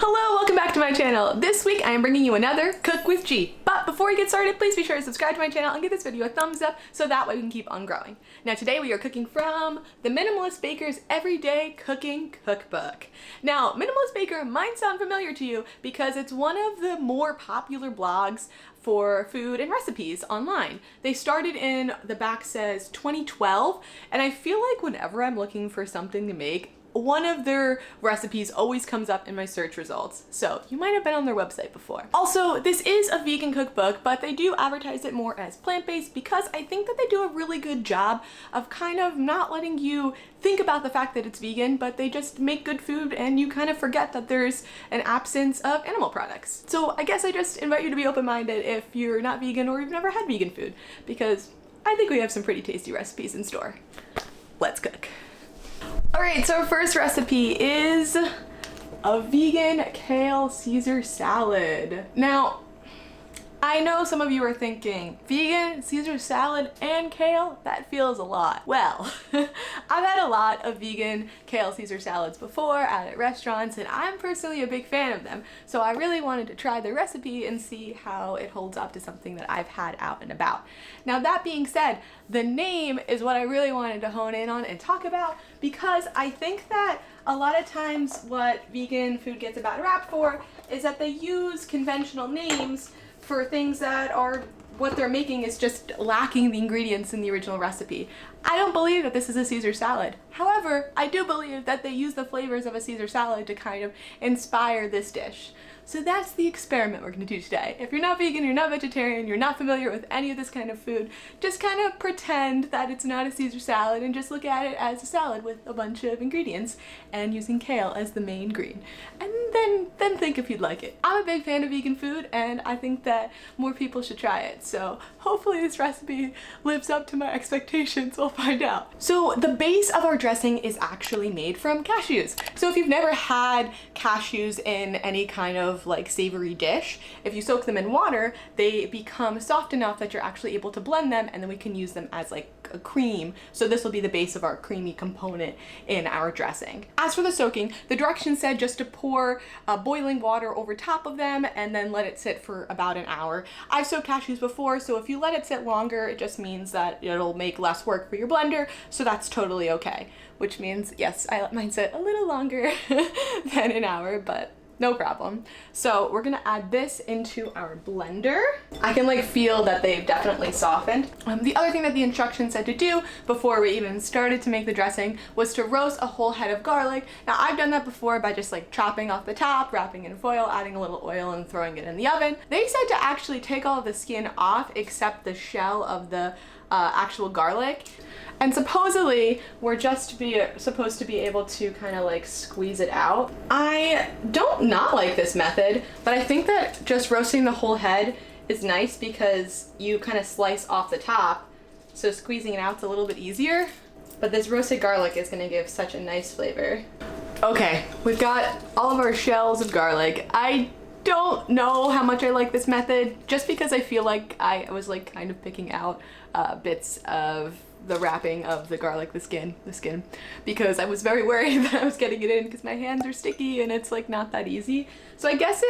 Hello, welcome back to my channel. This week I am bringing you another Cook with G. But before we get started, please be sure to subscribe to my channel and give this video a thumbs up so that way we can keep on growing. Now today we are cooking from the Minimalist Baker's Everyday Cooking Cookbook. Now, Minimalist Baker might sound familiar to you because it's one of the more popular blogs for food and recipes online. They started in, the back says 2012, and I feel like whenever I'm looking for something to make, one of their recipes always comes up in my search results, so you might have been on their website before. Also, this is a vegan cookbook, but they do advertise it more as plant-based because I think that they do a really good job of kind of not letting you think about the fact that it's vegan, but they just make good food and you kind of forget that there's an absence of animal products. So I guess I just invite you to be open-minded if you're not vegan or you've never had vegan food, because I think we have some pretty tasty recipes in store. Let's cook. Alright, so our first recipe is a vegan kale Caesar salad. Now, I know some of you are thinking, vegan, Caesar salad, and kale? That feels a lot. Well, I've had a lot of vegan kale Caesar salads before out at restaurants, and I'm personally a big fan of them. So I really wanted to try the recipe and see how it holds up to something that I've had out and about. Now that being said, the name is what I really wanted to hone in on and talk about, because I think that a lot of times what vegan food gets a bad rap for is that they use conventional names for things that are, what they're making is just lacking the ingredients in the original recipe. I don't believe that this is a Caesar salad. However, I do believe that they use the flavors of a Caesar salad to kind of inspire this dish. So that's the experiment we're gonna do today. If you're not vegan, you're not vegetarian, you're not familiar with any of this kind of food, just kind of pretend that it's not a Caesar salad and just look at it as a salad with a bunch of ingredients and using kale as the main green. And then think if you'd like it. I'm a big fan of vegan food and I think that more people should try it. So hopefully this recipe lives up to my expectations. We'll find out. So the base of our dressing is actually made from cashews. So if you've never had cashews in any kind of like savory dish, if you soak them in water, they become soft enough that you're actually able to blend them, and then we can use them as like a cream. So this will be the base of our creamy component in our dressing. As for the soaking, the directions said just to pour boiling water over top of them and then let it sit for about an hour. I've soaked cashews before, so if you let it sit longer, it just means that it'll make less work for your blender, so that's totally okay. Which means, yes, I let mine sit a little longer than an hour, but no problem. So we're gonna add this into our blender. I can like feel that they've definitely softened. The other thing that the instructions said to do before we even started to make the dressing was to roast a whole head of garlic. Now I've done that before by just like chopping off the top, wrapping in foil, adding a little oil and throwing it in the oven. They said to actually take all of the skin off except the shell of the actual garlic. And supposedly, we're just supposed to be able to kind of like squeeze it out. I don't not like this method, but I think that just roasting the whole head is nice because you kind of slice off the top, so squeezing it out's a little bit easier. But this roasted garlic is gonna give such a nice flavor. Okay, we've got all of our shells of garlic. I don't know how much I like this method, just because I feel like I was like kind of picking out bits of the wrapping of the garlic, the skin, because I was very worried that I was getting it in because my hands are sticky and it's like not that easy. So I guess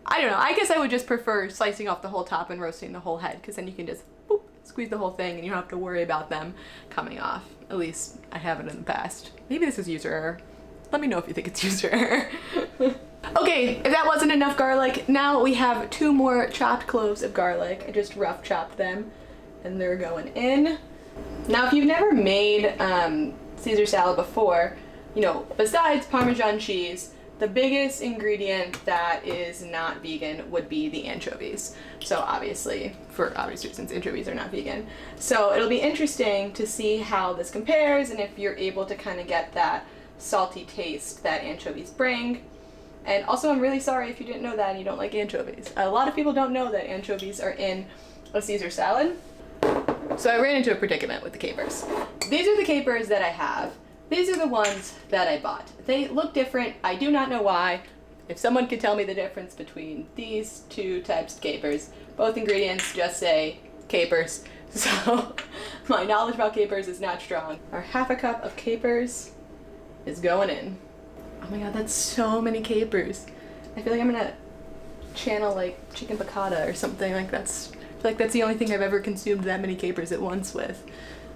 I don't know, I guess I would just prefer slicing off the whole top and roasting the whole head, because then you can just boop, squeeze the whole thing and you don't have to worry about them coming off. At least I haven't in the past. Maybe this is user error. Let me know if you think it's user error. Okay, if that wasn't enough garlic, now we have 2 more chopped cloves of garlic. I just rough chopped them and they're going in. Now if you've never made Caesar salad before, you know, besides Parmesan cheese, the biggest ingredient that is not vegan would be the anchovies. So obviously, for obvious reasons, anchovies are not vegan. So it'll be interesting to see how this compares and if you're able to kind of get that salty taste that anchovies bring. And also, I'm really sorry if you didn't know that and you don't like anchovies. A lot of people don't know that anchovies are in a Caesar salad. So I ran into a predicament with the capers. These are the capers that I have. These are the ones that I bought. They look different. I do not know why. If someone could tell me the difference between these 2 types of capers, both ingredients just say capers. So my knowledge about capers is not strong. Our 1/2 cup of capers is going in. Oh my god, that's so many capers. I feel like I'm gonna channel like chicken piccata or something. Like I feel like that's the only thing I've ever consumed that many capers at once with.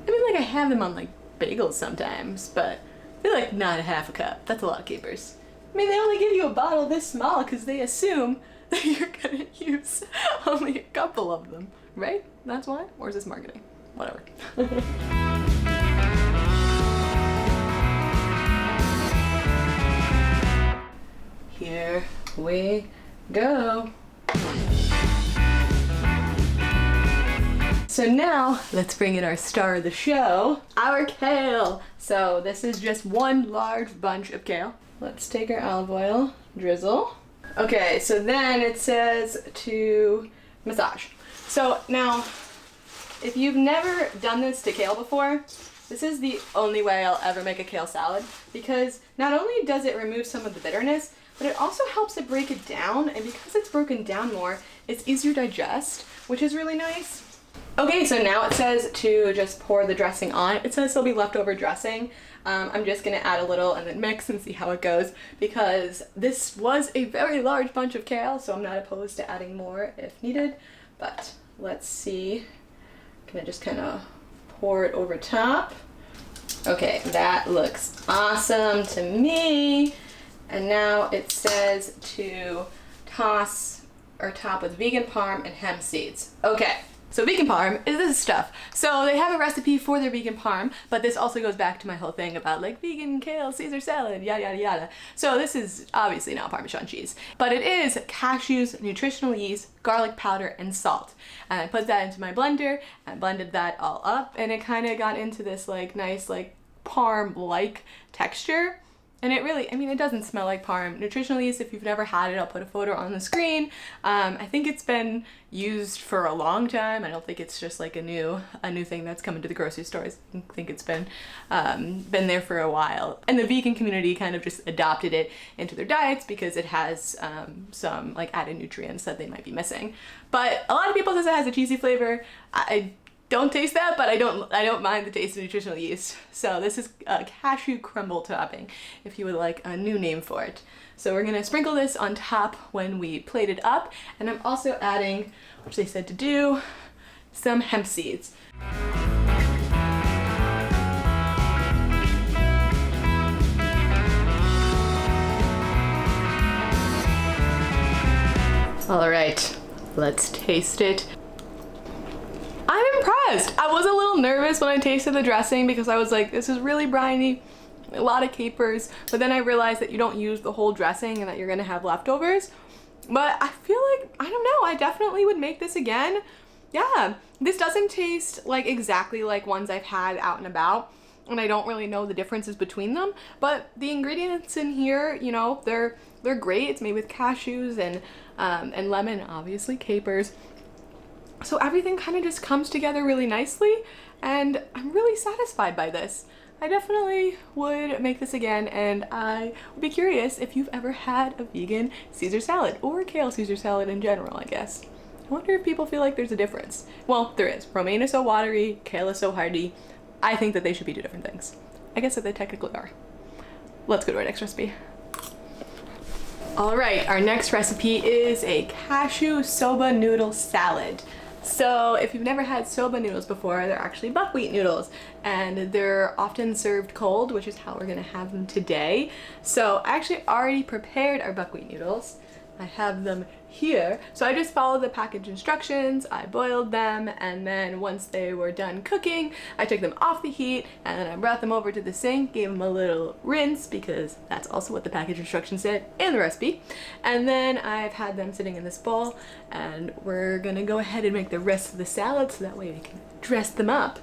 I mean, like I have them on like bagels sometimes, but I feel like not a half a cup. That's a lot of capers. I mean, they only give you a bottle this small because they assume that you're gonna use only a couple of them, right? That's why? Or is this marketing? Whatever. Here we go. So now, let's bring in our star of the show, our kale. So this is just one large bunch of kale. Let's take our olive oil, drizzle. Okay, so then it says to massage. So now, if you've never done this to kale before, this is the only way I'll ever make a kale salad, because not only does it remove some of the bitterness, but it also helps it break it down, and because it's broken down more, it's easier to digest, which is really nice. Okay, so now it says to just pour the dressing on. It says there'll be leftover dressing. I'm just gonna add a little and then mix and see how it goes, because this was a very large bunch of kale, so I'm not opposed to adding more if needed, but let's see. I'm gonna just kind of pour it over top. Okay, that looks awesome to me. And now it says to toss or top with vegan parm and hemp seeds. Okay, so vegan parm is this stuff. So they have a recipe for their vegan parm, but this also goes back to my whole thing about like vegan kale Caesar salad, yada yada yada. So this is obviously not Parmesan cheese, but it is cashews, nutritional yeast, garlic powder, and salt. And I put that into my blender and blended that all up, and it kind of got into this like nice like parm-like texture. And it really, I mean, it doesn't smell like parm. Nutritional yeast, if you've never had it, I'll put a photo on the screen. I think it's been used for a long time. I don't think it's just like a new thing that's coming to the grocery stores. I think it's been there for a while. And the vegan community kind of just adopted it into their diets because it has some like added nutrients that they might be missing. But a lot of people says it has a cheesy flavor. I don't taste that, but I don't mind the taste of nutritional yeast. So this is a cashew crumble topping, if you would like a new name for it. So we're gonna sprinkle this on top when we plate it up, and I'm also adding, which they said to do, some hemp seeds. All right, let's taste it. I'm impressed. I was a little nervous when I tasted the dressing because I was like, this is really briny, a lot of capers, but then I realized that you don't use the whole dressing and that you're gonna have leftovers. But I feel like, I don't know, I definitely would make this again. Yeah, this doesn't taste like exactly like ones I've had out and about, and I don't really know the differences between them, but the ingredients in here, you know, they're great. It's made with cashews and lemon, obviously, capers. So everything kind of just comes together really nicely, and I'm really satisfied by this. I definitely would make this again, and I would be curious if you've ever had a vegan Caesar salad, or a kale Caesar salad in general, I guess. I wonder if people feel like there's a difference. Well, there is. Romaine is so watery, kale is so hearty. I think that they should be two different things. I guess that they technically are. Let's go to our next recipe. All right, our next recipe is a cashew soba noodle salad. So if you've never had soba noodles before, they're actually buckwheat noodles, and they're often served cold, which is how we're gonna have them today. So I actually already prepared our buckwheat noodles. I have them here. So I just followed the package instructions, I boiled them, and then once they were done cooking, I took them off the heat, and then I brought them over to the sink, gave them a little rinse, because that's also what the package instructions said in the recipe. And then I've had them sitting in this bowl, and we're gonna go ahead and make the rest of the salad so that way we can dress them up.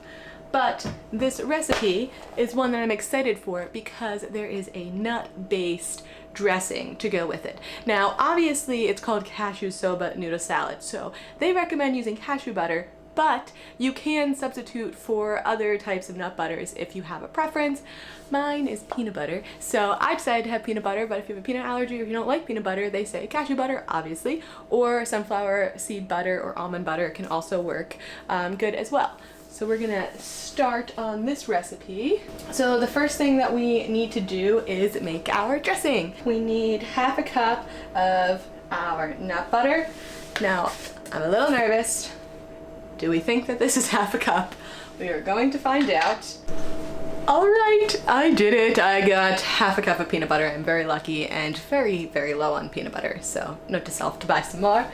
But this recipe is one that I'm excited for because there is a nut-based dressing to go with it. Now, obviously, it's called cashew soba noodle salad, so they recommend using cashew butter, but you can substitute for other types of nut butters if you have a preference. Mine is peanut butter, so I decided to have peanut butter, but if you have a peanut allergy or if you don't like peanut butter, they say cashew butter, obviously, or sunflower seed butter or almond butter can also work good as well. So we're gonna start on this recipe. So the first thing that we need to do is make our dressing. We need half a cup of our nut butter. Now, I'm a little nervous. Do we think that this is half a cup? We are going to find out. All right, I did it. I got half a cup of peanut butter. I'm very lucky and very, very low on peanut butter. So note to self to buy some more.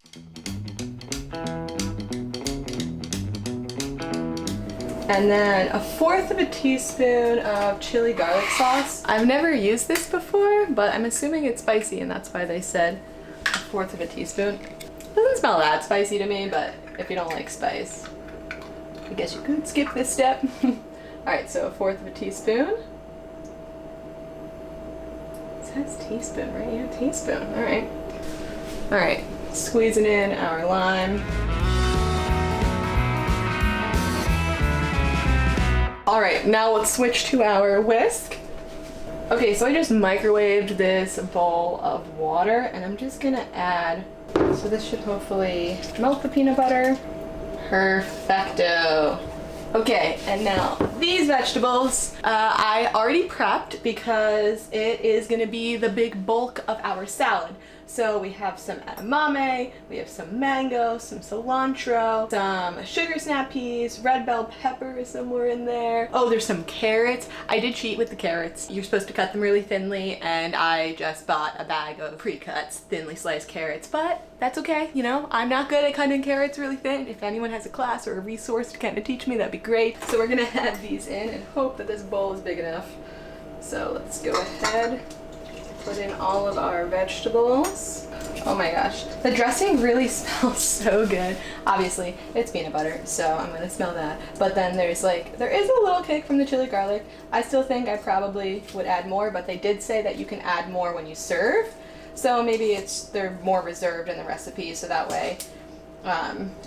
And then 1/4 of a teaspoon of chili garlic sauce. I've never used this before, but I'm assuming it's spicy and that's why they said 1/4 of a teaspoon. Doesn't smell that spicy to me, but if you don't like spice, I guess you could skip this step. Alright, so 1/4 of a teaspoon. It says teaspoon, right? Yeah, teaspoon. Alright. Alright, squeezing in our lime. Alright, now let's switch to our whisk. Okay, so I just microwaved this bowl of water and I'm just gonna add, so this should hopefully melt the peanut butter. Perfecto. Okay, and now these vegetables I already prepped because it is gonna be the big bulk of our salad. So we have some edamame, we have some mango, some cilantro, some sugar snap peas, red bell pepper is somewhere in there. Oh, there's some carrots. I did cheat with the carrots. You're supposed to cut them really thinly, and I just bought a bag of pre-cuts, thinly sliced carrots, but that's okay, you know? I'm not good at cutting carrots really thin. If anyone has a class or a resource to kind of teach me, that'd be great. So we're gonna add these in and hope that this bowl is big enough. So let's go ahead. Put in all of our vegetables. Oh my gosh, the dressing really smells so good. Obviously, it's peanut butter, so I'm gonna smell that. But then there is a little kick from the chili garlic. I still think I probably would add more, but they did say that you can add more when you serve. So maybe they're more reserved in the recipe, so that way,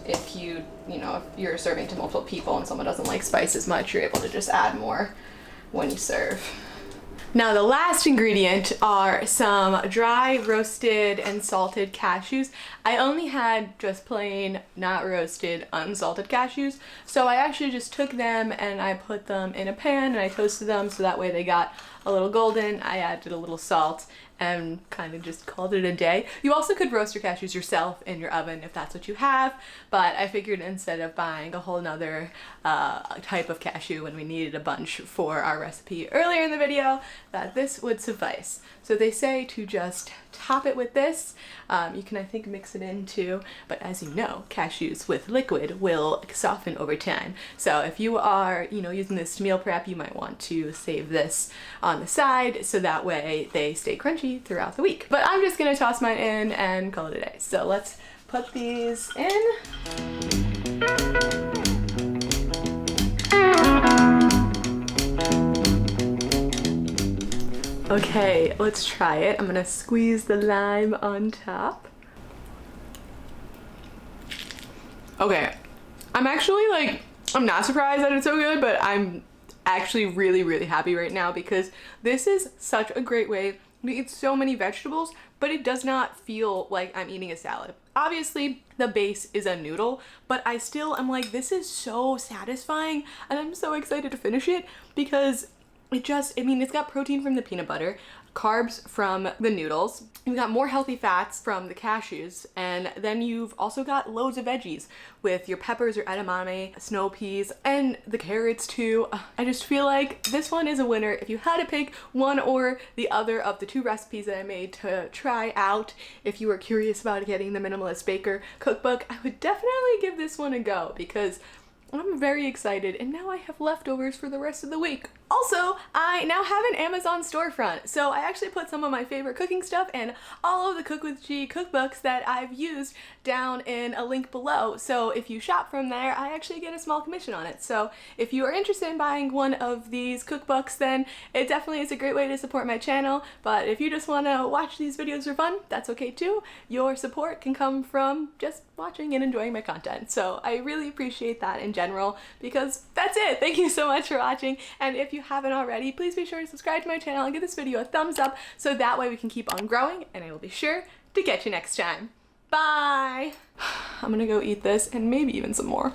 if you're serving to multiple people and someone doesn't like spice as much, you're able to just add more when you serve. Now the last ingredient are some dry roasted and salted cashews. I only had just plain not roasted unsalted cashews, so I actually just took them and I put them in a pan and I toasted them so that way they got a little golden. I added a little salt and kind of just called it a day. You also could roast your cashews yourself in your oven if that's what you have, but I figured instead of buying a whole nother type of cashew when we needed a bunch for our recipe earlier in the video, that this would suffice. So they say to just top it with this. You can, I think, mix it in too, but as you know, cashews with liquid will soften over time. So if you are, using this to meal prep, you might want to save this on the side so that way they stay crunchy throughout the week. But I'm just gonna toss mine in and call it a day. So let's put these in. Okay, let's try it. I'm gonna squeeze the lime on top. Okay, I'm actually I'm not surprised that it's so good, but I'm actually really, really happy right now because this is such a great way to eat so many vegetables, but it does not feel like I'm eating a salad. Obviously, the base is a noodle, but I still am like, this is so satisfying, and I'm so excited to finish it because it's got protein from the peanut butter, carbs from the noodles, you've got more healthy fats from the cashews, and then you've also got loads of veggies with your peppers, your edamame, snow peas, and the carrots too. I just feel like this one is a winner. If you had to pick one or the other of the two recipes that I made to try out, if you were curious about getting the Minimalist Baker cookbook, I would definitely give this one a go because I'm very excited, and now I have leftovers for the rest of the week. Also, I now have an Amazon storefront, so I actually put some of my favorite cooking stuff and all of the Cook with G cookbooks that I've used down in a link below. So if you shop from there, I actually get a small commission on it. So if you are interested in buying one of these cookbooks, then it definitely is a great way to support my channel. But if you just want to watch these videos for fun, that's okay too. Your support can come from just watching and enjoying my content. So I really appreciate that in general, because that's it. Thank you so much for watching, and if you haven't already, please be sure to subscribe to my channel and give this video a thumbs up so that way we can keep on growing, and I will be sure to get you next time. Bye! I'm gonna go eat this and maybe even some more.